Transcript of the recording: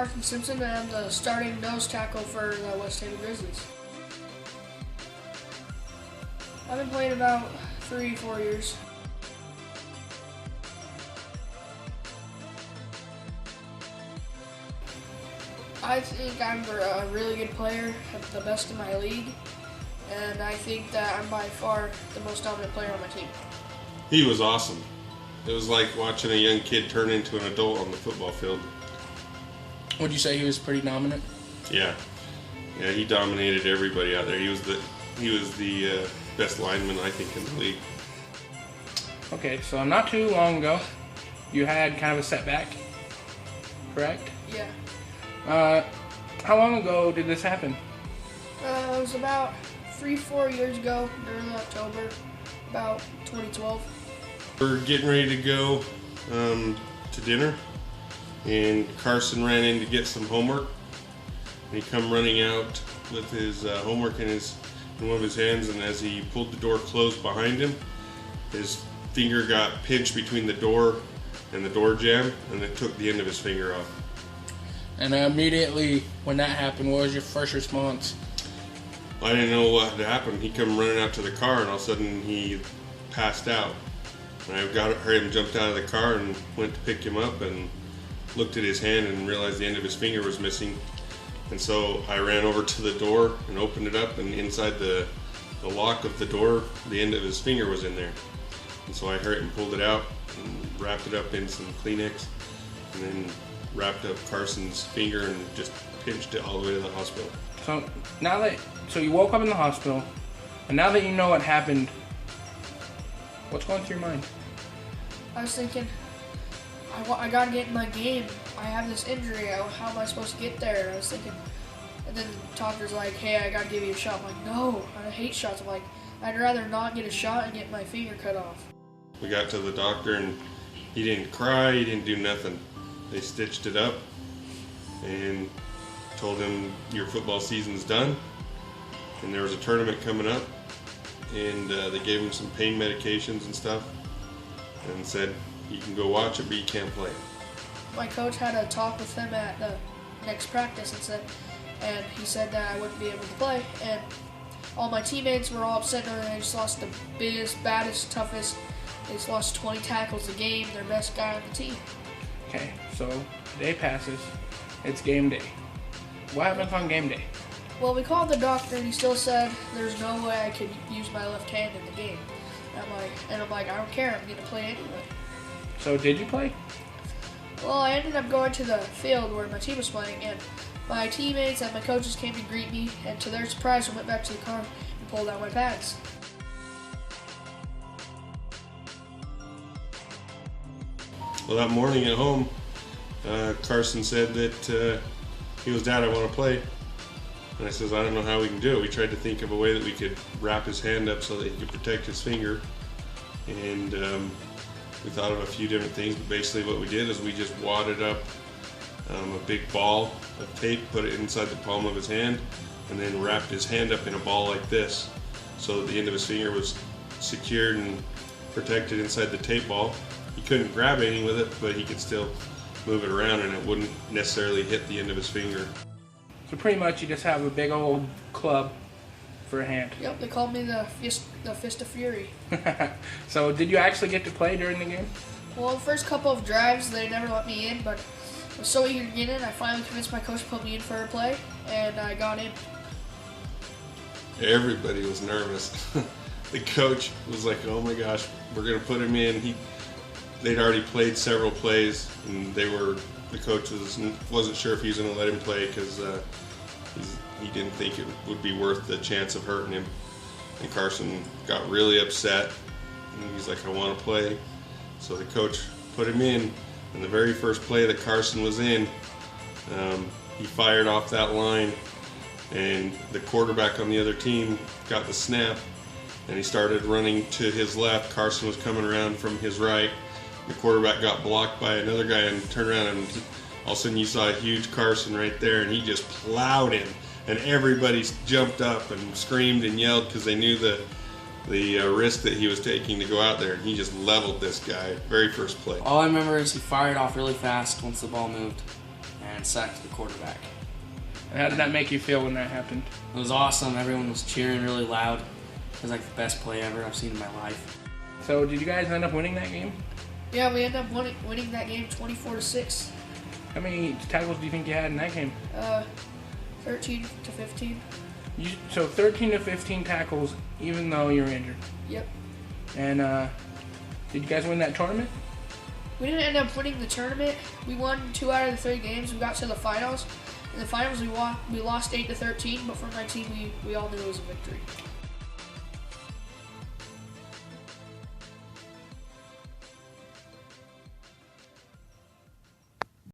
Carson Simpson, and I'm the starting nose tackle for the West Haven Grizzlies. I've been playing about 3-4 years. I think I'm a really good player, the best in my league, and I think that I'm by far the most dominant player on my team. He was awesome. It was like watching a young kid turn into an adult on the football field. Would you say he was pretty dominant? Yeah, he dominated everybody out there. He was the best lineman, I think, in the league. Okay, so not too long ago, you had kind of a setback, correct? Yeah. How long ago did this happen? It was about 3-4 years ago, during October, about 2012. We're getting ready to go to dinner, and Carson ran in to get some homework. And he come running out with his homework in one of his hands, and as he pulled the door closed behind him, his finger got pinched between the door and the door jamb, and it took the end of his finger off. And immediately when that happened, what was your first response? I didn't know what had happened. He come running out to the car, and all of a sudden he passed out. And I heard him jumped out of the car and went to pick him up and looked at his hand and realized the end of his finger was missing. And so I ran over to the door and opened it up, and inside the lock of the door, the end of his finger was in there. And so I hurt and pulled it out and wrapped it up in some Kleenex, and then wrapped up Carson's finger and just pinched it all the way to the hospital. So you woke up in the hospital, and now that you know what happened, what's going through your mind? I was thinking, I gotta get in my game. I have this injury. How am I supposed to get there? I was thinking, and then the doctor's like, hey, I gotta give you a shot. I'm like, no, I hate shots. I'm like, I'd rather not get a shot and get my finger cut off. We got to the doctor, and he didn't cry, he didn't do nothing. They stitched it up and told him your football season's done, and there was a tournament coming up, and they gave him some pain medications and stuff and said you can go watch it but you can't play. My coach had a talk with him at the next practice and he said that I wouldn't be able to play, and all my teammates were all upset and they just lost the biggest, baddest, toughest. They just lost 20 tackles a game, their best guy on the team. Okay, so day passes, it's game day. What happens on game day? Well, we called the doctor and he still said there's no way I could use my left hand in the game. And I'm like, I don't care, I'm gonna play anyway. So did you play? Well, I ended up going to the field where my team was playing, and my teammates and my coaches came to greet me, and to their surprise, I went back to the car and pulled out my pads. Well, that morning at home, Carson said that he was, Dad, I want to play. And I says, I don't know how we can do it. We tried to think of a way that we could wrap his hand up so that he could protect his finger. And we thought of a few different things, but basically what we did is we just wadded up a big ball of tape, put it inside the palm of his hand, and then wrapped his hand up in a ball like this so that the end of his finger was secured and protected inside the tape ball. He couldn't grab anything with it, but he could still move it around and it wouldn't necessarily hit the end of his finger. So pretty much you just have a big old club for a hand. Yep, they called me the Fist of Fury. So did you actually get to play during the game? Well, the first couple of drives, they never let me in, but I was so eager to get in, I finally convinced my coach to put me in for a play, and I got in. Everybody was nervous. The coach was like, oh my gosh, we're going to put him in. They'd already played several plays, and the coach wasn't sure if he was going to let him play because he didn't think it would be worth the chance of hurting him. And Carson got really upset, and he's like, I want to play. So the coach put him in, and the very first play that Carson was in, he fired off that line, and the quarterback on the other team got the snap, and he started running to his left. Carson was coming around from his right. The quarterback got blocked by another guy and turned around, and all of a sudden you saw a huge Carson right there, and he just plowed him. And everybody jumped up and screamed and yelled because they knew the risk that he was taking to go out there, and he just leveled this guy very first play. All I remember is he fired off really fast once the ball moved, and and sacked the quarterback. And how did that make you feel when that happened? It was awesome. Everyone was cheering really loud. It was like the best play ever I've seen in my life. So did you guys end up winning that game? Yeah, we ended up winning that game 24-6. How many tackles do you think you had in that game? 13 to 15. So 13 to 15 tackles, even though you were injured. Yep. And did you guys win that tournament? We didn't end up winning the tournament. We won 2 out of the 3 games. We got to the finals. In the finals, we lost 8 to 13, but for my team, we all knew it was a victory.